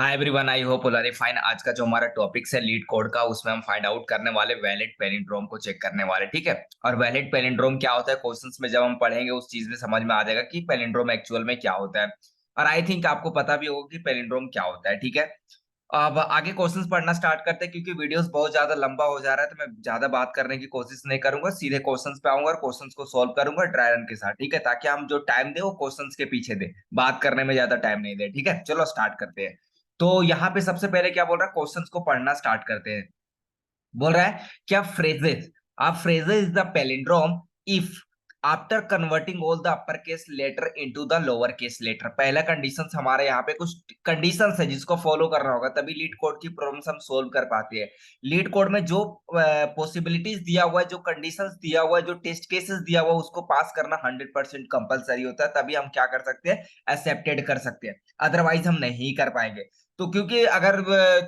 Hi everyone, I hope all are fine. आज का जो हमारा टॉपिक्स है लीड कोड का, उसमें हम फाइंड आउट करने वाले वैलिड पैलिंड्रोम को चेक करने वाले। ठीक है। और वैलिड पैलिंड्रोम क्या होता है, क्वेश्चंस में जब हम पढ़ेंगे उस चीज में समझ में आ जाएगा कि पैलिंड्रोम एक्चुअल में क्या होता है। और आई थिंक आपको पता भी होगा कि पैलिंड्रोम क्या होता है। ठीक है। अब आगे क्वेश्चंस पढ़ना स्टार्ट करते हैं, क्योंकि वीडियोस बहुत ज्यादा लंबा हो जा रहा है, तो मैं ज्यादा बात करने की कोशिश नहीं करूंगा। सीधे क्वेश्चंस पे आऊंगा और क्वेश्चंस को सॉल्व करूंगा ड्राई रन के साथ। ठीक है, ताकि हम जो टाइम दे वो क्वेश्चंस के पीछे दे, बात करने में ज्यादा टाइम नहीं दे। ठीक है, चलो स्टार्ट करते हैं। तो यहाँ पे सबसे पहले क्या बोल रहा है, क्वेश्चंस को पढ़ना स्टार्ट करते हैं। बोल रहा है क्या फ्रेजेस, आप phrases is the palindrome if after converting all the upper case letter into the lower case letter. पहला कंडीशन हमारे यहाँ पे कुछ कंडीशंस है जिसको फॉलो करना होगा, तभी लीड कोड की प्रॉब्लम्स हम सोल्व कर पाते हैं। लीड कोड में जो पॉसिबिलिटीज दिया हुआ है, जो कंडीशंस दिया हुआ है, जो टेस्ट केसेस दिया हुआ है, उसको पास करना 100% कंपलसरी होता है। तभी हम क्या कर सकते हैं, एक्सेप्टेड कर सकते हैं, अदरवाइज हम नहीं कर पाएंगे। तो क्योंकि अगर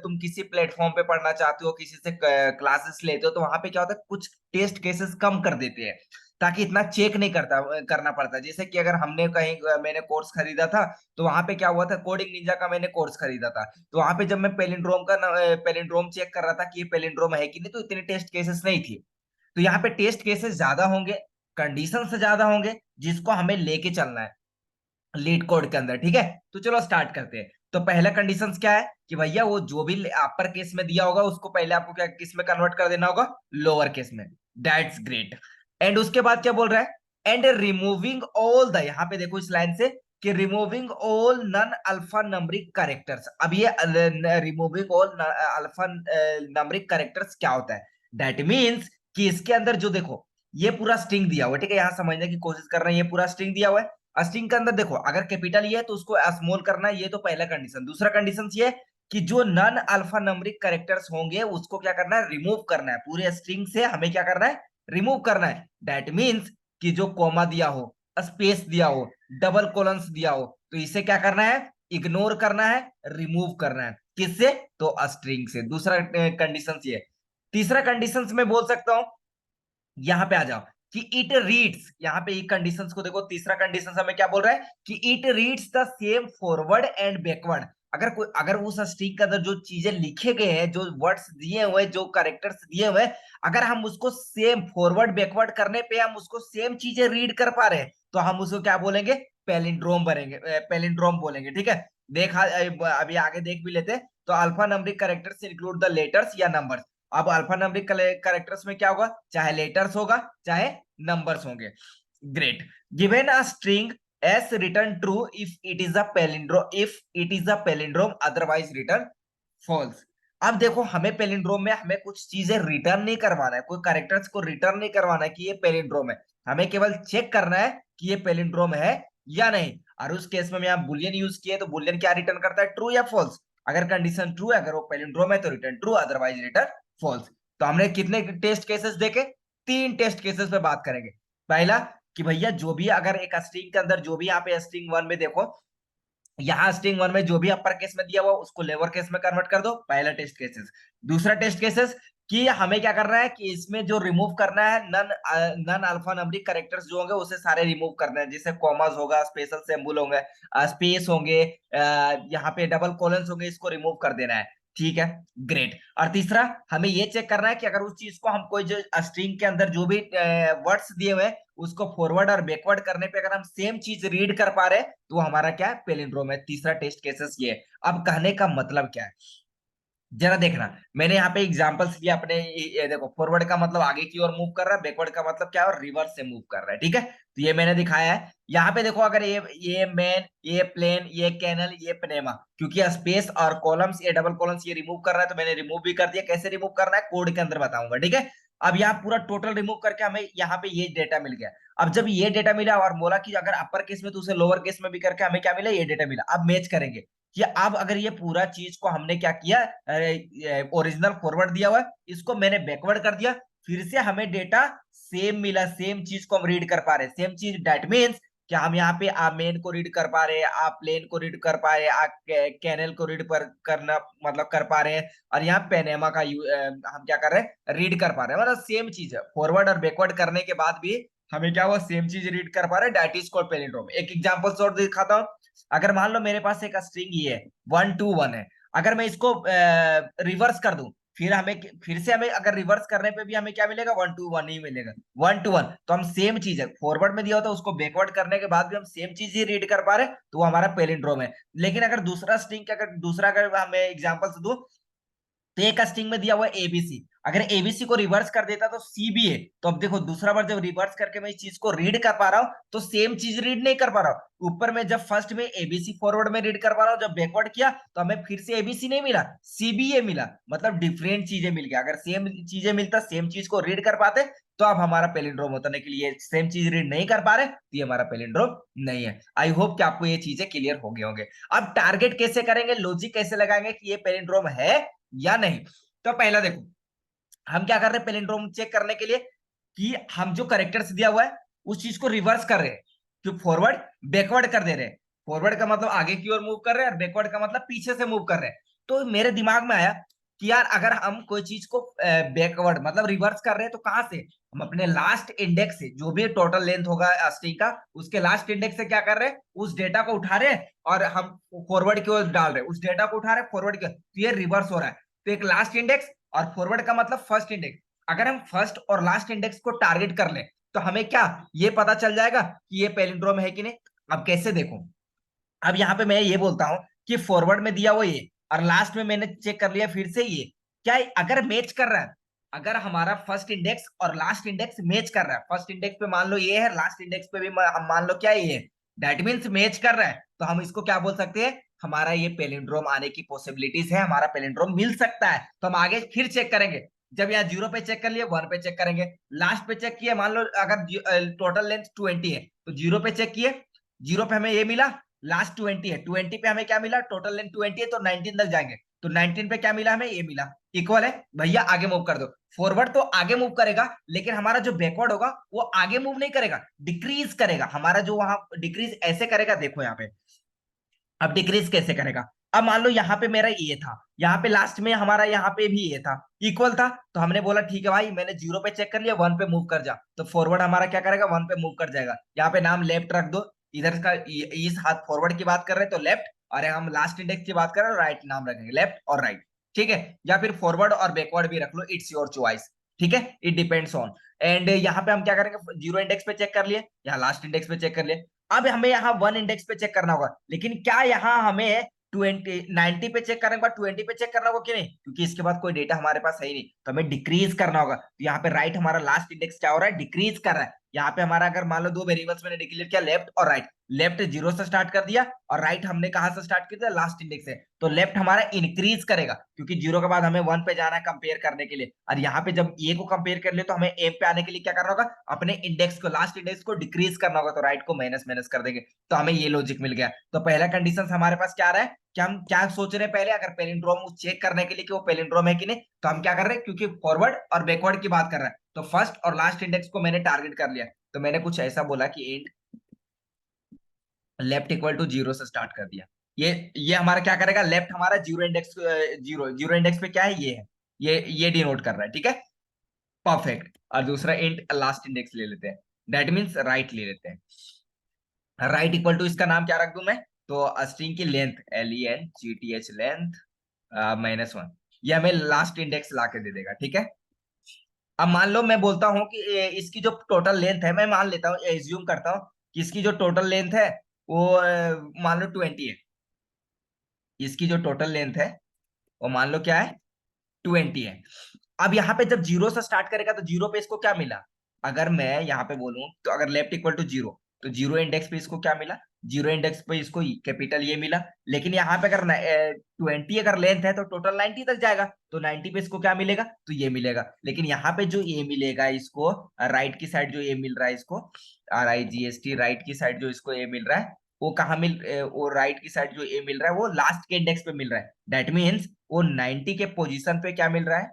तुम किसी प्लेटफॉर्म पे पढ़ना चाहते हो, किसी से क्लासेस लेते हो, तो वहां पे क्या होता है, कुछ टेस्ट केसेस कम कर देते हैं, ताकि इतना चेक नहीं करना पड़ता। जैसे कि अगर हमने कहीं मैंने कोर्स खरीदा था, तो वहां पे क्या हुआ था, कोडिंग निंजा का मैंने कोर्स खरीदा था। तो वहां पे जब मैं पेलिंड्रोम चेक कर रहा था कि ये पेलिंड्रोम है कि नहीं, तो इतने टेस्ट केसेस नहीं थी। तो यहाँ पे टेस्ट केसेस ज्यादा होंगे, कंडीशन से ज्यादा होंगे, जिसको हमें लेके चलना है लीड कोड के अंदर। ठीक है, तो चलो स्टार्ट करते हैं। तो पहला कंडीशंस क्या है कि भैया वो जो भी अपर केस में दिया होगा उसको पहले आपको क्या किस में कन्वर्ट कर देना होगा, लोअर केस में। That's great. एंड उसके बाद क्या बोल रहा है, एंड रिमूविंग ऑल द, यहाँ पे देखो इस लाइन से कि removing all non alpha numeric characters. अब ये removing all alpha numeric characters क्या होता है, दैट मीन्स कि इसके अंदर जो देखो ये पूरा स्ट्रिंग दिया हुआ है। ठीक है, यहां समझने की कोशिश कर रहे हैं, ये पूरा स्ट्रिंग दिया हुआ है। स्ट्रिंग के अंदर देखो अगर कैपिटल ये है तो उसको स्मॉल करना है, ये तो पहला कंडीशन। दूसरा कंडीशन ये है कि जो नन अल्फा नंबरिक कैरेक्टर्स होंगे उसको क्या करना है, रिमूव करना है। पूरे स्ट्रिंग से हमें क्या करना है, रिमूव करना है। दैट मीन्स कि जो कॉमा दिया हो, स्पेस दिया हो, डबल कोलंस दिया हो, तो इसे क्या करना है, इग्नोर करना है, रिमूव करना है। किससे, तो स्ट्रिंग से। दूसरा कंडीशन ये। तीसरा कंडीशन में बोल सकता हूं, यहां पे आ जाओ कि इट रीड्स, यहां पे एक कंडीशंस को देखो। तीसरा कंडीशन हमें क्या बोल रहा है कि it reads the same forward and backward. अगर उस स्ट्रिंग के अंदर जो चीजें लिखे गए हैं, जो वर्ड्स दिए हुए, जो कैरेक्टर्स दिए हुए, अगर हम उसको सेम फॉरवर्ड बैकवर्ड करने पे हम उसको सेम चीजें रीड कर पा रहे हैं, तो हम उसको क्या बोलेंगे, पैलिंड्रोम बनेंगे, पैलिंड्रोम बोलेंगे। ठीक है, देखा अभी आगे देख भी लेते हैं। तो alpha numeric characters include the letters या नंबर्स। अब अल्फा नंबरिक कैरेक्टर्स में क्या होगा, चाहे लेटर्स होगा चाहे नंबर्स होंगे। Great. Given a string S return true if it is a palindrome, if it is a palindrome otherwise return false. अब देखो हमें पैलिंड्रोम में हमें कुछ चीजें रिटर्न नहीं करवाना है, कोई कैरेक्टर्स को रिटर्न नहीं करवाना है कि ये पैलिंड्रोम है। हमें केवल चेक करना है कि ये पैलिंड्रोम है या नहीं। और उस केस में यहाँ बुलियन यूज किए, तो बुलियन क्या रिटर्न करता है, ट्रू या फॉल्स। अगर कंडीशन ट्रू है, अगर वो पैलिंड्रोम है तो return true, otherwise return false. तो हमने कितने टेस्ट केसेस देखे, तीन टेस्ट केसेस पे बात करेंगे। पहला कि भैया जो भी अगर एक स्ट्रिंग के अंदर जो भी यहाँ पे स्ट्रिंग वन में देखो, यहाँ स्ट्रिंग वन में जो भी अपर केस में दिया हुआ उसको लोअर केस में कन्वर्ट कर दो, पहला टेस्ट केसेस। दूसरा टेस्ट केसेस कि हमें क्या करना है कि इसमें जो रिमूव करना है, नन अल्फा नंबरिक कैरेक्टर्स जो होंगे उसे सारे रिमूव करना है। जैसे कॉमास होगा, स्पेशल सिंबल होंगे, स्पेस होंगे, यहाँ पे डबल कोलन्स होंगे, इसको रिमूव कर देना है। ठीक है, ग्रेट। और तीसरा हमें ये चेक करना है कि अगर उस चीज को हम कोई जो स्ट्रिंग के अंदर जो भी वर्ड्स दिए हुए हैं उसको फॉरवर्ड और बैकवर्ड करने पे अगर हम सेम चीज रीड कर पा रहे हैं, तो हमारा क्या है, पेलिंड्रोम है। तीसरा टेस्ट केसेस ये है। अब कहने का मतलब क्या है, जरा देखना। मैंने यहाँ पे एग्जांपल्स लिया अपने, ये देखो फॉरवर्ड का मतलब आगे की ओर मूव कर रहा है, बैकवर्ड का मतलब क्या है, रिवर्स से मूव कर रहा है। ठीक है, तो ये मैंने दिखाया है। यहाँ पे देखो अगर ये मेन, ये प्लेन, ये कैनल, ये पनेमा, क्योंकि स्पेस और कॉलम्स, ये डबल कॉलम्स ये रिमूव कर रहा है, तो मैंने रिमूव भी कर दिया। कैसे रिमूव करना है कोड के अंदर बताऊंगा। ठीक है, अब यहाँ पूरा टोटल रिमूव करके हमें यहाँ पे ये डेटा मिल गया। अब जब ये डेटा मिला और बोला कि अगर अपर केस में तो उसे लोअर केस में भी करके हमें क्या मिला, ये डेटा मिला। अब मैच करेंगे कि अब अगर ये पूरा चीज को हमने क्या किया, ओरिजिनल फॉरवर्ड दिया हुआ है, इसको मैंने बैकवर्ड कर दिया, फिर से हमें डेटा सेम मिला, सेम चीज को हम रीड कर पा रहे हैं, सेम चीज। दैट मीन्स कि हम यहाँ पे आप मेन को रीड कर पा रहे हैं, आप प्लेन को रीड कर पा रहे हैं, आप कैनल को रीड पर करना मतलब कर पा रहे हैं, और यहाँ पेनेमा का हम क्या कर रहे हैं, रीड कर पा रहे हैं। मतलब सेम चीज है, फॉरवर्ड और बैकवर्ड करने के बाद भी हमें क्या हुआ, सेम चीज रीड कर पा रहे हैं। That is called palindrome. एक एग्जांपल और दिखाता हूँ। अगर मान लो मेरे पास एक स्ट्रिंग ये है 1 2 1 है, अगर मैं इसको रिवर्स कर दूं, फिर से हमें अगर रिवर्स करने पे भी हमें क्या मिलेगा, 1 to 1 ही मिलेगा, 1 to 1। तो हम सेम चीज है, फॉरवर्ड में दिया होता है उसको बैकवर्ड करने के बाद भी हम सेम चीज ही रीड कर पा रहे, तो वो हमारा पैलिंड्रोम है। लेकिन अगर दूसरा स्ट्रिंग का, अगर दूसरा अगर हमें एग्जांपल्स दूं, तो एक स्ट्रिंग में दिया हुआ है एबीसी, अगर एबीसी को रिवर्स कर देता तो सी भी है। तो अब देखो दूसरा बार जब रिवर्स करके मैं इस चीज को रीड कर पा रहा हूँ, तो सेम चीज रीड नहीं कर पा रहा हूँ। ऊपर में जब फर्स्ट में एबीसी फॉरवर्ड में रीड कर पा रहा हूँ, जब बैकवर्ड किया तो हमें फिर से एबीसी नहीं मिला, सीबीए मिला, मतलब डिफरेंट चीजें मिल गया। अगर सेम चीजें मिलता, सेम चीज को रीड कर पाते, तो अब हमारा पैलिंड्रोम होता। नहीं के लिए सेम चीज रीड नहीं कर पा रहे, तो ये हमारा पैलिंड्रोम नहीं है। आई होप कि आपको ये चीजें क्लियर हो गए होंगे। अब टारगेट कैसे करेंगे, लॉजिक कैसे लगाएंगे कि ये पैलिंड्रोम है या नहीं। तो पहला देखो, हम क्या कर रहे हैं पैलिंड्रोम चेक करने के लिए, कि हम जो करेक्टर्स दिया हुआ है उस चीज को रिवर्स कर रहे हैं, कि फॉरवर्ड बैकवर्ड कर दे रहे हैं। फॉरवर्ड का मतलब आगे की ओर मूव कर रहे हैं, और बैकवर्ड का मतलब पीछे से मूव कर रहे हैं। तो मेरे दिमाग में आया कि यार अगर हम कोई चीज को बैकवर्ड मतलब रिवर्स कर रहे हैं, तो कहां से, हम अपने लास्ट इंडेक्स से, जो भी टोटल लेंथ होगा स्ट्रिंग का, उसके लास्ट इंडेक्स से क्या कर रहे हैं, उस डेटा को उठा रहे हैं और हम फॉरवर्ड की ओर डाल रहे हैं, उस डेटा को उठा रहे हैं फॉरवर्ड की ओर, तो ये रिवर्स हो रहा है। तो एक लास्ट इंडेक्स और फॉरवर्ड का मतलब फर्स्ट इंडेक्स, अगर हम फर्स्ट और लास्ट इंडेक्स को टारगेट कर लें, तो हमें क्या ये पता चल जाएगा कि ये पैलिंड्रोम है कि नहीं। अब कैसे देखो, अब यहाँ पे मैं ये बोलता हूं कि फॉरवर्ड में दिया हुआ ये, और लास्ट में मैंने चेक कर लिया फिर से ये, क्या अगर मैच कर रहा है, अगर हमारा फर्स्ट इंडेक्स और लास्ट इंडेक्स मैच कर रहा है, फर्स्ट इंडेक्स पे मान लो ये है, लास्ट इंडेक्स पे भी हम मान लो क्या ये है, दैट मीन्स मैच कर रहा है, तो हम इसको क्या बोल सकते हैं, हमारा ये पैलिंड्रोम आने की पॉसिबिलिटीज है, हमारा पैलिंड्रोम मिल सकता है। तो हम आगे फिर चेक करेंगे, जब यहाँ 0 पे चेक कर लिए, 1 पे चेक करेंगे, लास्ट पे चेक किए, मान लो अगर टोटल लेंथ 20 है, तो 0 पे चेक किए, 0 पे हमें ये मिला, लास्ट 20 है, 20 पे हमें क्या मिला, टोटल लेंथ 20 है, तो 19 तक जाएंगे, तो 19 पे क्या मिला हमें, ये मिला, इक्वल है भैया, आगे मूव कर दो। फॉरवर्ड तो आगे मूव करेगा, लेकिन हमारा जो बैकवर्ड होगा वो आगे मूव नहीं करेगा, डिक्रीज करेगा, हमारा जो वहां डिक्रीज ऐसे करेगा, देखो यहाँ पे, अब डिक्रीज कैसे करेगा। अब मान लो यहाँ पे मेरा ये था, यहाँ पे लास्ट में हमारा यहाँ पे भी ये था, इक्वल था, तो हमने बोला ठीक है भाई, मैंने 0 पे चेक कर लिया, 1 पे मूव कर जा, तो फॉरवर्ड हमारा क्या करेगा, 1 पे मूव कर जाएगा। यहाँ पे नाम लेफ्ट रख दो, इधर का इस हाथ फॉरवर्ड की बात कर रहे हैं तो लेफ्ट, और हम लास्ट इंडेक्स की बात कर रहे हैं राइट, नाम रखेंगे लेफ्ट और राइट, ठीक है। या फिर फॉरवर्ड और बैकवर्ड भी रख लो, इट्स योर चॉइस, ठीक है, इट डिपेंड्स ऑन। एंड यहाँ पे हम क्या करेंगे, 0 इंडेक्स पे चेक कर लिए, यहाँ लास्ट इंडेक्स पे चेक कर लिए, अब हमें यहाँ 1 इंडेक्स पे चेक करना होगा, लेकिन क्या यहाँ हमें 90 पे चेक करने के बाद 20 पे चेक करना होगा कि नहीं, क्योंकि इसके बाद कोई डेटा हमारे पास है ही नहीं, तो हमें डिक्रीज करना होगा। तो यहाँ पे राइट हमारा लास्ट इंडेक्स क्या हो रहा है, डिक्रीज कर रहा है। यहाँ पे हमारा अगर मान लो दो वेरिएबल्स मैंने डिक्लेयर किया, लेफ्ट और राइट, लेफ्ट 0 से स्टार्ट कर दिया, और राइट हमने कहा से स्टार्ट कर दिया, लास्ट इंडेक्स है, तो लेफ्ट हमारा इंक्रीज करेगा, क्योंकि 0 के बाद हमें 1 पे जाना है कंपेयर करने के लिए, और यहाँ पे जब ए को कंपेयर कर ले, तो हमें ए पे आने के लिए क्या करना होगा, अपने इंडेक्स को, लास्ट इंडेक्स को डिक्रीज करना होगा, तो राइट को माइनस माइनस कर देंगे, तो हमें ये लॉजिक मिल गया। तो पहला कंडीशन हमारे पास क्या आ रहा है, कि हम क्या सोच रहे हैं पहले, अगर पैलिंड्रोम चेक करने के लिए कि वो पैलिंड्रोम है कि नहीं, तो हम क्या कर रहे हैं, क्योंकि फॉरवर्ड और बैकवर्ड की बात कर रहे हैं, तो फर्स्ट और लास्ट इंडेक्स को मैंने टारगेट कर लिया, तो मैंने कुछ ऐसा बोला कि एंड लेफ्ट इक्वल टू 0 से स्टार्ट कर दिया। ये हमारा क्या करेगा, लेफ्ट हमारा 0 इंडेक्स, 0 इंडेक्स पे क्या है, ये है, ये डिनोट कर रहा है, ठीक है, परफेक्ट। और दूसरा इंट लास्ट इंडेक्स ले लेते हैं, दैट मीन्स राइट ले लेते हैं। राइट इक्वल टू इसका नाम क्या रख दूं मैं, तो स्ट्रिंग की लेंथ, LENGTH लेंथ -1, ये हमें लास्ट इंडेक्स ला के दे देगा, ठीक है। अब मान लो मैं बोलता हूँ कि इसकी जो टोटल लेंथ है, मैं मान लेता हूँ, एज्यूम करता हूँ कि इसकी जो टोटल लेंथ है वो मान लो 20 है, इसकी जो टोटल लेंथ है वो मान लो क्या है, 20 है। अब यहाँ पे जब 0 से स्टार्ट करेगा, तो 0 पे इसको क्या मिला, अगर मैं यहाँ पे बोलूं, तो अगर लेफ्ट इक्वल टू 0, तो 0 इंडेक्स पे इसको क्या मिला, 0 इंडेक्स पे इसको कैपिटल ये मिला। लेकिन यहाँ पे अगर 20 अगर लेंथ है, तो टोटल 90 तक जाएगा, तो 90 पे इसको क्या मिलेगा, तो ये मिलेगा। लेकिन यहाँ पे जो ये मिलेगा इसको, राइट की साइड जो ये मिल रहा है इसको, RIGST, राइट की साइड जो इसको ये मिल रहा है, वो कहाँ वो राइट की साइड जो ये मिल रहा है, वो लास्ट के इंडेक्स पे मिल रहा है, दैट मीन्स वो 90 के पोजीशन पे क्या मिल रहा है,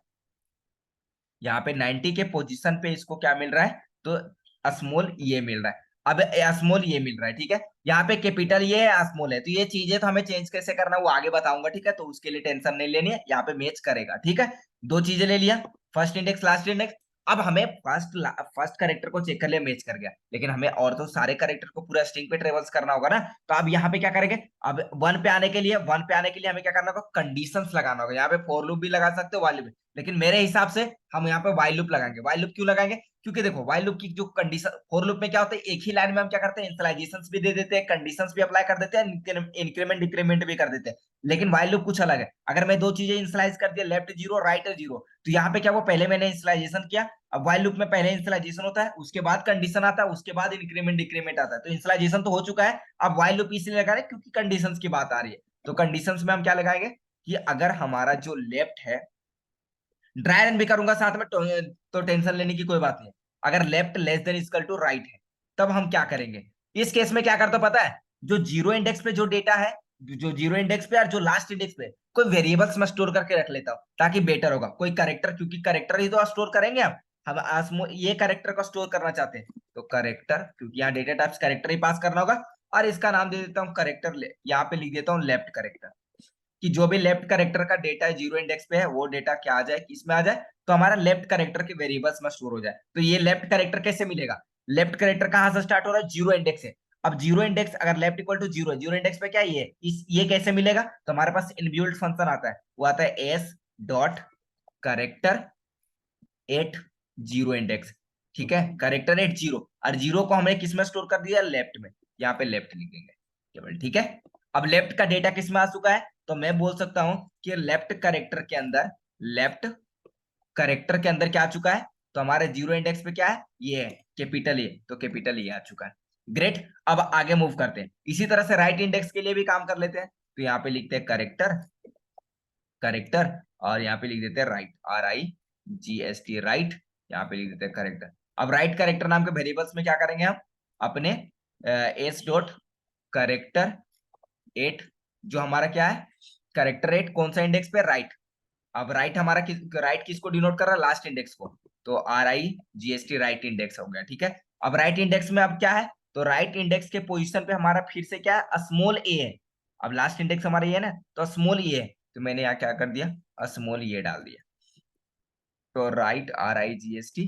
यहाँ पे 90 के पोजीशन पे इसको क्या मिल रहा है, तो स्मॉल ये मिल रहा है। अब स्मॉल ये मिल रहा है, ठीक है, यहाँ पे कैपिटल ये है, स्मॉल है, तो ये चीजें तो हमें चेंज कैसे करना है वो आगे बताऊंगा, ठीक है, तो उसके लिए टेंशन नहीं लेनी है, यहाँ पे मैच करेगा, ठीक है। दो चीजें ले लिया, फर्स्ट इंडेक्स लास्ट इंडेक्स। अब हमें फर्स्ट कैरेक्टर को चेक कर लिया, मैच कर गया, लेकिन हमें और तो सारे कैरेक्टर को पूरा स्ट्रिंग पे ट्रेवल्स करना होगा ना। तो अब यहाँ पे क्या करेंगे, अब वन पे आने के लिए हमें क्या करना होगा, कंडीशंस लगाना होगा। यहाँ पे फॉर लूप भी लगा सकते हो, वाइल लूप भी, लेकिन मेरे हिसाब से हम यहाँ पे वाइल लूप लगाएंगे। वाइल लूप क्यों लगाएंगे, क्योंकि देखो वाइल लूप की जो कंडीशन, फॉर लूप में क्या होता है, एक ही लाइन में हम क्या करते हैं, इनिशियलाइजेशंस भी दे देते हैं, कंडीशंस भी अप्लाई कर देते हैं, इंक्रीमेंट डिक्रीमेंट भी कर देते हैं। लेकिन वाइल लूप कुछ अलग है। अगर मैं दो चीजें इनिशियलाइज कर दिया, लेफ्ट जीरो राइट जीरो, तो यहाँ पे क्या, वो पहले मैंने इनिशियलाइजेशन किया। अब वाइल लूप में पहले इनिशियलाइजेशन होता है, उसके बाद कंडीशन आता है, उसके बाद इंक्रीमेंट डिक्रीमेंट आता है। तो इनिशियलाइजेशन तो हो चुका है, अब वाइल लूप इसलिए लगा रहे हैं क्योंकि कंडीशंस की बात आ रही है। तो कंडीशंस में हम क्या लगाएंगे कि अगर हमारा जो लेफ्ट है, ड्राई रन भी करूंगा साथ में, तो टेंशन लेने की कोई बात नहीं। अगर left less than equal to right है, तब हम क्या करेंगे, इस केस में क्या करता पता है, जो जीरो इंडेक्स पे जो डेटा है, जो जीरो इंडेक्स पे और जो लास्ट इंडेक्स पे कोई वेरिएबल्स में स्टोर करके रख लेता हूं, ताकि बेटर होगा। कोई करेक्टर, क्योंकि करेक्टर ही तो स्टोर करेंगे हम ये करेक्टर को स्टोर करना चाहते हैं, तो करेक्टर, क्योंकि यहाँ डेटा टाइप्स करेक्टर ही पास करना होगा, और इसका नाम दे देता हूँ करेक्टर, यहाँ पे लिख देता हूँ लेफ्ट करेक्टर, कि जो भी लेफ्ट करेक्टर का डेटा है जीरो इंडेक्स पे है, वो डेटा क्या आ जाए, किसमें आ जाए, तो हमारा लेफ्ट करेक्टर के वेरिएबल्स में स्टोर हो जाए। तो ये लेफ्ट करेक्टर कैसे मिलेगा, लेफ्ट करेक्टर कहां से स्टार्ट हो रहा है, जीरो इंडेक्स है। अब जीरो इंडेक्स अगर left equal to zero, zero index पे क्या ये इस ये कैसे मिलेगा, तो हमारे पास इनबिल्ट फंक्शन आता है, वो आता है S dot character eight zero index. ठीक है, करेक्टर एट जीरो, और जीरो को हमने किस में स्टोर कर दिया, लेफ्ट में, यहाँ पे लेफ्ट लिखेंगे केवल। ठीक है, अब लेफ्ट का डेटा किस में आ चुका है, तो मैं बोल सकता हूं कि लेफ्ट करेक्टर के अंदर क्या आ चुका है, तो हमारे जीरो इंडेक्स पे क्या है, ये है कैपिटल ए, तो कैपिटल ए आ चुका है। ग्रेट, अब आगे मूव करते हैं। इसी तरह से राइट इंडेक्स के लिए भी काम कर लेते हैं, तो यहाँ पे लिखते हैं करेक्टर करेक्टर, और यहाँ पे लिख देते हैं राइट, RIGST राइट, यहाँ पे लिख देते हैं करेक्टर। अब राइट करेक्टर नाम के वेरिएबल्स में क्या करेंगे हम, अपने एस डॉट करेक्टर एट, जो हमारा क्या है, करेक्टर एट कौन सा इंडेक्स पे, राइट। अब राइट हमारा राइट किसको डिनोट कर रहा है, लास्ट इंडेक्स को, तो RIGST राइट इंडेक्स हो गया। ठीक है, अब राइट इंडेक्स में अब क्या है, तो राइट इंडेक्स के पोजीशन पे हमारा फिर से क्या है, स्मॉल ए है। अब लास्ट इंडेक्स हमारा ये है ना, तो स्मॉल ए है, तो मैंने यहाँ क्या कर दिया, स्मॉल ए डाल दिया। तो राइट RIGST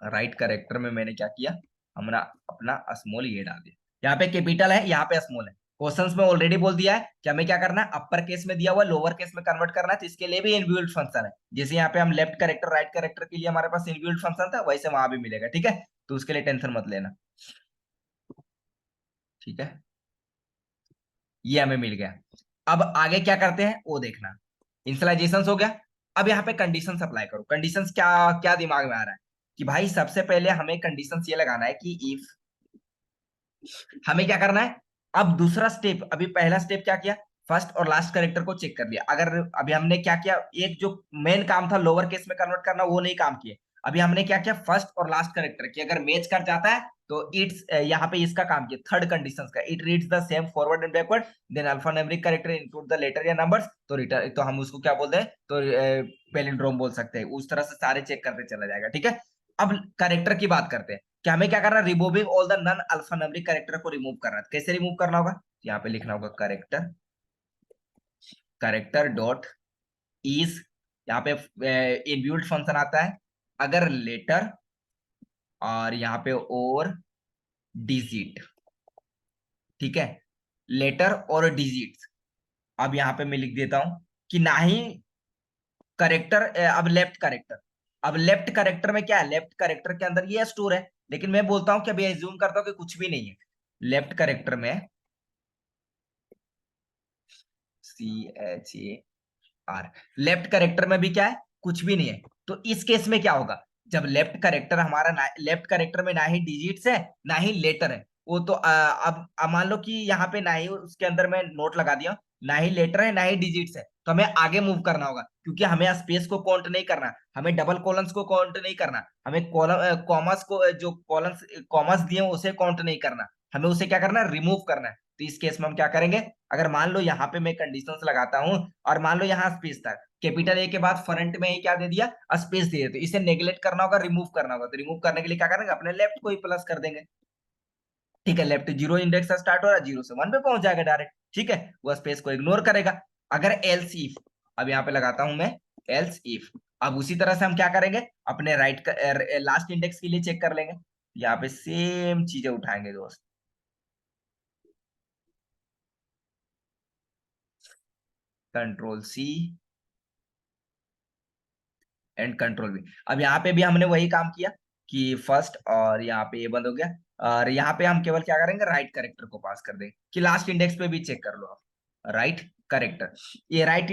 राइट करेक्टर में मैंने क्या किया, हमने अपना स्मॉल ये डाल दिया। यहाँ पे कैपिटल है, यहाँ पे स्मॉल है। क्वेश्चंस में ऑलरेडी बोल दिया है कि हमें क्या करना है, अपर केस में दिया हुआ लोअर केस में कन्वर्ट करना है, तो इसके लिए भी इनबिल्ट फंक्शन है। जैसे यहाँ पे हम लेफ्ट करेक्टर राइट करेक्टर के लिए हमारे पास इनबिल्ट फंक्शन था, वैसे वहां भी मिलेगा। ठीक है, तो उसके लिए टेंशन मत लेना। ठीक है, ये हमें मिल गया। अब आगे क्या करते हैं वो देखना। इनिशियलाइजेशन हो गया, अब यहाँ पे कंडीशन अप्लाई करो। कंडीशंस क्या क्या दिमाग में आ रहा है, कि भाई सबसे पहले हमें कंडीशंस ये लगाना है कि इफ, हमें क्या करना है, अब दूसरा स्टेप, अभी पहला स्टेप क्या किया, फर्स्ट और लास्ट कैरेक्टर को चेक कर लिया। अगर अभी हमने क्या किया, एक जो मेन काम था लोअर केस में कन्वर्ट करना, वो नहीं काम किया। अभी हमने क्या किया, फर्स्ट और लास्ट कैरेक्टर की अगर मैच कर जाता है, तो इट्स यहाँ पे इसका काम किया, थर्ड कंडीशन का, it reads the same forward and backward, then alpha numeric character include the letter या नंबर्स, तो रिटर्न, तो हम उसको क्या बोलते हैं, तो पैलिंड्रोम बोल सकते हैं। उस तरह से सारे चेक करते चला जाएगा। ठीक है, अब कैरेक्टर की बात करते हैं कि हमें क्या करना है, removing all the non alphanumeric character को रिमूव करना है। कैसे रिमूव करना होगा, यहाँ पे लिखना होगा करेक्टर करेक्टर डॉट इज, यहाँ पे इनबिल्ट फंक्शन आता है, अगर लेटर और यहाँ पे और डिजिट। ठीक है, लेटर और डिजिट। अब यहाँ पे मैं लिख देता हूं कि ना ही करेक्टर, अब लेफ्ट करेक्टर में क्या है, लेफ्ट करेक्टर के अंदर ये स्टोर है, लेकिन मैं बोलता हूं कि अभी एज्यूम करता हूं कि कुछ भी नहीं है लेफ्ट करेक्टर में, CHAR, लेफ्ट करेक्टर में भी क्या है, कुछ भी नहीं है। तो इस केस में क्या होगा, जब लेफ्ट करेक्टर हमारा, लेफ्ट करेक्टर में ना ही डिजिट्स है ना ही लेटर है, वो तो अब मान लो कि यहाँ पे ना ही उसके अंदर मैं नोट लगा दिया, ना ही लेटर है ना ही डिजिट्स है, तो हमें आगे मूव करना होगा, क्योंकि हमें स्पेस को काउंट नहीं करना, हमें डबल कॉलम्स को काउंट नहीं करना, हमें कॉलम कॉमर्स को, जो कॉलम्स कॉमर्स दिए हैं उसे काउंट नहीं करना, हमें उसे क्या करना है, रिमूव करना है। तो इस केस में हम क्या करेंगे, अगर मान लो यहाँ पे मैं कंडीशंस लगाता हूं, और मान लो यहाँ स्पेस था, कैपिटल ए के बाद फ्रंट में ही क्या दे दिया, स्पेस दे दिया, तो इसे नेग्लेक्ट करना होगा, रिमूव करना होगा। तो रिमूव करने के लिए क्या करेंगे, अपने लेफ्ट को ही प्लस कर देंगे। ठीक है, लेफ्ट जीरो इंडेक्स से स्टार्ट हो रहा है, जीरो से वन पे पहुंच जाएगा डायरेक्ट। ठीक है, वो स्पेस को इग्नोर करेगा। अगर एल्स इफ, अब यहाँ पे लगाता हूं मैं एल्स इफ। अब उसी तरह से हम क्या करेंगे, अपने राइट लास्ट इंडेक्स के लिए चेक कर लेंगे। यहाँ पे सेम चीजें उठाएंगे दोस्त, control C and control V. अब यहाँ पे भी हमने वही काम किया कि फर्स्ट, और यहाँ पे ये बंद हो गया, और यहाँ पे हम केवल क्या करेंगे, राइट करेक्टर को पास कर देंगे कि लास्ट इंडेक्स पे भी चेक कर लो आप, राइट करेक्टर। ये राइट,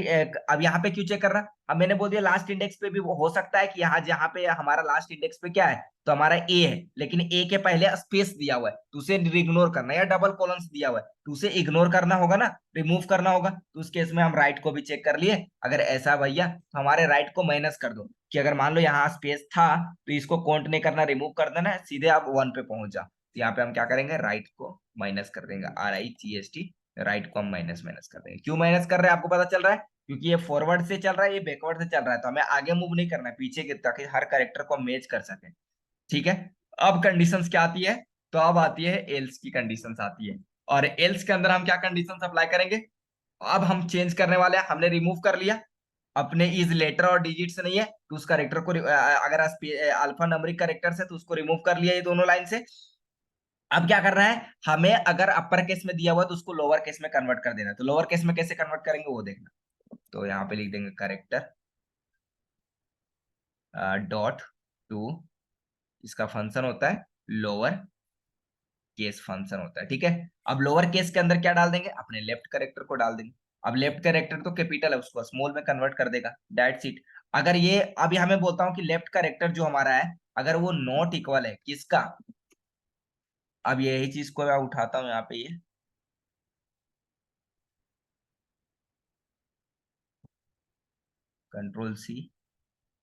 अब यहाँ पे क्यों चेक कर रहा, अब मैंने बोल दिया लास्ट इंडेक्स पे भी वो हो सकता है कि यहाँ जहाँ पे हमारा लास्ट इंडेक्स पे क्या है, तो हमारा ए है, लेकिन ए के पहले स्पेस दिया हुआ है तो उसे इग्नोर करना, या डबल कॉलम्स दिया हुआ है तो उसे इग्नोर करना होगा ना, रिमूव करना होगा। तो उस केस में हम राइट को भी चेक कर लिए, अगर ऐसा भैया तो हमारे राइट को माइनस कर दो, कि अगर मान लो यहाँ स्पेस था तो इसको काउंट नहीं करना, रिमूव कर देना है, सीधे आप 1 पे पहुंच जाओ। तो यहाँ पे हम क्या करेंगे, राइट को माइनस कर देंगे, RIGST, राइट को हम माइनस माइनस कर देंगे। क्यों माइनस कर रहे हैं आपको पता चल रहा है, क्योंकि ये फॉरवर्ड से चल रहा है, ये बैकवर्ड से चल रहा है, तो हमें आगे मूव नहीं करना है, पीछे की, ताकि हर कैरेक्टर को मैच कर सके। ठीक है। अब कंडीशंस क्या आती है, तो अब आती है एल्स की कंडीशंस आती है, और एल्स के अंदर हम क्या कंडीशंस अप्लाई करेंगे, अब हम चेंज करने वाले हैं, हमने रिमूव कर लिया अपने इज लेटर और डिजिट से नहीं है तो उस करेक्टर को अगर अल्फा नंबरिक करेक्टर से तो उसको रिमूव कर लिया ये दोनों लाइन से। अब क्या करना है, हमें अगर अपर केस में दिया हुआ तो उसको लोअर केस में कन्वर्ट कर देना, तो लोअर केस में कैसे कन्वर्ट करेंगे वो देखना। तो यहाँ पे लिख देंगे करेक्टर डॉट टू, इसका फंक्शन होता है लोअर केस फंक्शन होता है, ठीक है। अब लोअर केस के अंदर क्या डाल देंगे, अपने लेफ्ट कैरेक्टर को डाल देंगे। अब लेफ्ट कैरेक्टर तो कैपिटल है, उसको स्मॉल में कन्वर्ट कर देगा, दैट्स इट। अगर ये अब यहाँ मैं बोलता हूँ कि लेफ्ट कैरेक्टर जो हमारा है, अगर वो नॉट इक्वल है किसका, अब यही चीज को मैं उठाता हूँ यहाँ पे, ये कंट्रोल सी,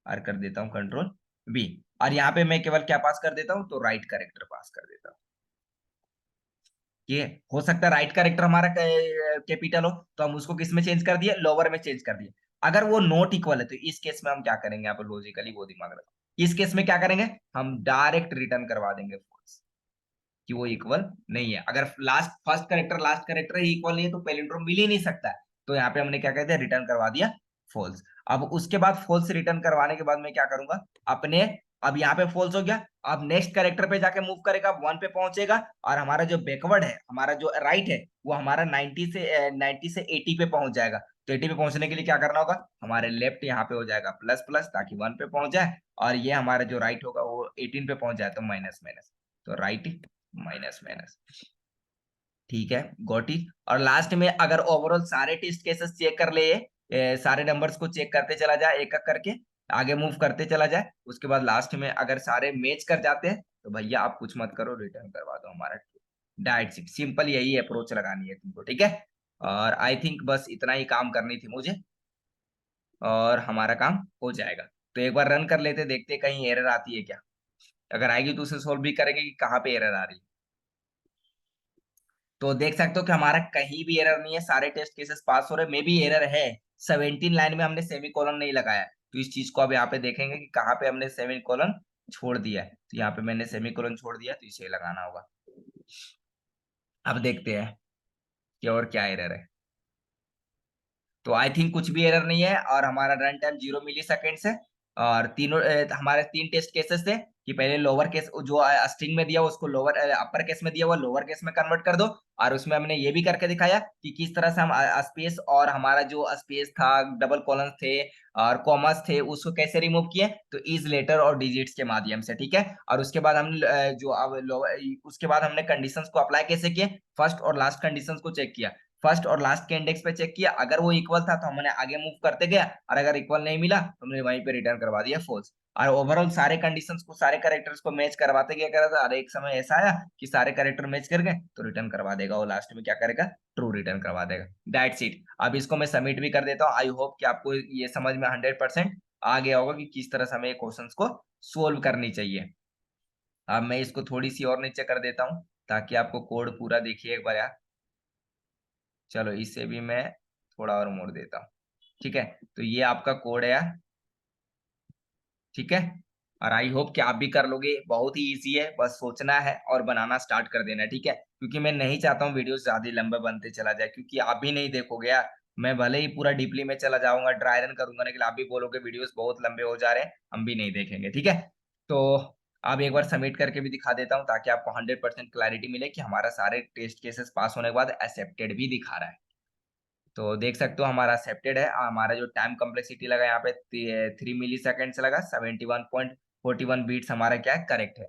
और कर देता हूँ कंट्रोल बी, और यहाँ पे मैं केवल क्या पास कर देता हूँ, तो राइट कैरेक्टर पास कर देता हूँ। ये हो सकता है राइट कैरेक्टर हमारा कैपिटल हो, तो हम उसको किस में चेंज कर दिए, लोअर में चेंज कर दिए। अगर वो नॉट इक्वल है तो इस केस में हम क्या करेंगे, यहाँ पर लॉजिकली वो दिमाग लगाओ, इस केस में क्या करेंगे, हम डायरेक्ट रिटर्न करवा देंगे false, कि वो इक्वल नहीं है। अगर last first character last character ही इक्वल नहीं है तो पैलिंड्रोम मिल ही नहीं सकता है। तो यहाँ पे हमने क्या कहते हैं, रिटर्न करवा दिया फॉल्स। अब उसके बाद फॉल्स रिटर्न करवाने के बाद मैं क्या करूंगा, अपने, अब यहाँ पे फॉल्स हो गया, अब नेक्स्ट कैरेक्टर पे जाके मूव करेगा, 1 पे पहुंचेगा, और हमारा जो बैकवर्ड है, हमारा जो राइट है, वो हमारा 90 से 80 पे पहुंच जाएगा। तो 80 पे पहुंचने के लिए क्या करना होगा, हमारे लेफ्ट यहाँ पे हो जाएगा प्लस प्लस, ताकि 1 पे पहुंच जाए, और ये हमारा जो राइट होगा वो 18 पे पहुंच जाए, तो माइनस माइनस, तो राइट माइनस माइनस। ठीक है, गॉट इट। और लास्ट में अगर ओवरऑल सारे टेस्ट केसेस चेक कर ले, सारे नंबर्स को चेक करते चला जाए एक एक करके, आगे मूव करते चला जाए, उसके बाद लास्ट में अगर सारे मैच कर जाते हैं तो भैया आप कुछ मत करो, रिटर्न करवा दो हमारा। डाइट सिंपल यही अप्रोच लगानी है तुमको, ठीक है। और आई थिंक बस इतना ही काम करनी थी मुझे, और हमारा काम हो जाएगा। तो एक बार रन कर लेते, देखते कहीं एरर आती है क्या, अगर आएगी तो उसे सोल्व भी करेंगे कि कहाँ पे एरर आ रही है। तो देख सकते हो कि हमारा कहीं भी एरर नहीं है, सारे टेस्ट केसेस पास हो रहे, मे भी एरर है 17 लाइन में हमने सेमी कॉलन नहीं लगाया है। तो इस चीज को अब यहाँ पे देखेंगे कि कहाँ पे हमने सेमी कॉलन छोड़ दिया है, तो यहाँ पे मैंने सेमी कॉलन छोड़ दिया, तो इसे लगाना होगा। अब देखते हैं कि और क्या एरर है। तो आई थिंक कुछ भी एरर नहीं है, और हमारा रन टाइम 0 मिली सेकेंड्स है। और तीनों हमारे 3 टेस्ट केसेस थे, कि पहले लोअर केस जो स्ट्रिंग में दिया उसको लोअर अपर केस में दिया हुआ लोअर केस में कन्वर्ट कर दो, और उसमें हमने ये भी करके दिखाया कि किस तरह से हम स्पेस और हमारा जो स्पेस था, डबल कॉलम्स थे और कॉमर्स थे, उसको कैसे रिमूव किए, तो इज लेटर और डिजिट्स के माध्यम से, ठीक है। और उसके बाद हमने जो अब उसके बाद हमने कंडीशंस को अप्लाई कैसे किए, फर्स्ट और लास्ट कंडीशंस को चेक किया, फर्स्ट और लास्ट के इंडेक्स पे चेक किया, अगर वो इक्वल था तो हमने आगे मूव करते गया, और अगर इक्वल नहीं मिला तो हमने वहीं पे रिटर्न करवा दिया फॉल्स। और ओवरऑल सारे कंडीशंस को, सारे कैरेक्टर्स को मैच करवाते गया करा था, और एक समय ऐसा आया कि सारे कैरेक्टर मैच कर गए तो रिटर्न करवा देगा, और लास्ट में क्या करेगा, ट्रू रिटर्न करवा देगा, दैट्स इट। अब इसको मैं सबमिट भी कर देता हूँ। आई होप कि आपको ये समझ में 100% आ गया होगा कि किस तरह से हमें क्वेश्चंस को सोल्व करनी चाहिए। अब मैं इसको थोड़ी सी और नीचे कर देता हूँ, ताकि आपको कोड पूरा देखिए एक बार यार। चलो इसे भी मैं थोड़ा और मोड़ देता हूँ, ठीक है। तो ये आपका कोड है यार, ठीक है। और आई होप कि आप भी कर लोगे, बहुत ही इजी है, बस सोचना है और बनाना स्टार्ट कर देना है, ठीक है। क्योंकि मैं नहीं चाहता हूँ वीडियो ज्यादा लंबा बनते चला जाए, क्योंकि आप भी नहीं देखोगे यार, मैं भले ही पूरा डीपली में चला जाऊँगा, ड्राई रन करूँगा, लेकिन आप भी बोलोगे वीडियोज़ बहुत लंबे हो जा रहे हैं, हम भी नहीं देखेंगे, ठीक है? तो अब एक बार सबमिट करके भी दिखा देता हूँ ताकि आपको 100% क्लैरिटी मिले कि हमारा सारे टेस्ट केसेस पास होने के बाद एक्सेप्टेड भी दिखा रहा है। तो देख सकते हो हमारा एक्सेप्टेड है। हमारा जो टाइम कॉम्प्लेक्सिटी लगा यहाँ पे 3 मिलीसेकंड्स लगा, 71.41 बीट्स हमारा क्या है करेक्ट है।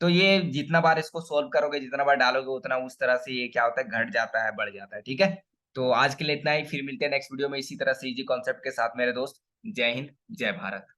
तो ये जितना बार इसको सोल्व करोगे, जितना बार डालोगे उतना उस तरह से ये क्या होता है घट जाता है, बढ़ जाता है, ठीक है? तो आज के लिए इतना ही, फिर मिलते हैं नेक्स्ट वीडियो में इसी तरह से इजी कॉन्सेप्ट के साथ मेरे दोस्त। जय हिंद, जय भारत।